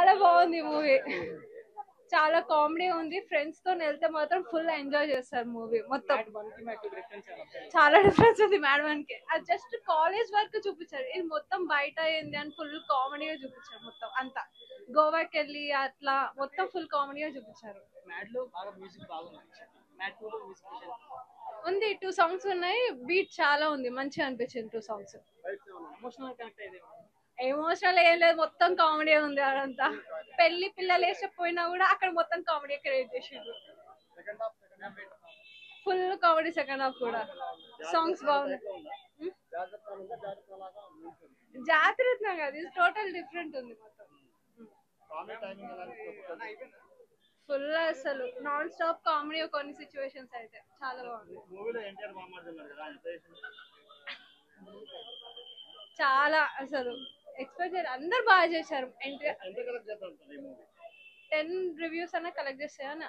చాలా బాగుంది మూవీ. చాలా కామెడీ ఉంది. ఫ్రెండ్స్ తో వెళ్తే మాత్రం ఫుల్ ఎంజాయ్ చేస్తారు మూవీ మొత్తం. చాలా డిఫరెన్స్ ఉంది మేడం కి. అది జస్ట్ కాలేజ్ వరకు చూపించారు, ఇది మొత్తం బయట ఏంది అని ఫుల్ కామెడీగా చూపించారు. మొత్తం అంతా గోవాకి వెళ్ళి అట్లా మొత్తం ఫుల్ కామెడీగా చూపించారు. ఉంది, 2 సాంగ్స్ ఉన్నాయి, బీట్ చాలా ఉంది, మంచిగా అనిపించింది 2 సాంగ్స్. ఎమోషనల్ ఏం లేదు, మొత్తం కామెడీ ఉంది అదంతా. పెళ్లి పిల్లలు వేసకపోయినా కూడా అక్కడ మొత్తం కామెడీ క్రియేట్ చేసిండ్రు. ఫుల్ కామెడీ సెకండ్ హాఫ్ కూడా. సాంగ్స్ బాగున్నాయి. జాతరత్నం కాదు, ఇది టోటల్ డిఫరెంట్ ఉంది మొత్తం. ఫుల్ అసలు నాన్ స్టాప్ కామెడీ, కొన్ని సిచ్యువేషన్స్ అయితే చాలా బాగుంది. చాలా అసలు ఎక్స్పెక్ట్ చేయరు, అందరు బాగా చేశారు. 10 రివ్యూస్ అన్న కలెక్ట్ చేస్తాయని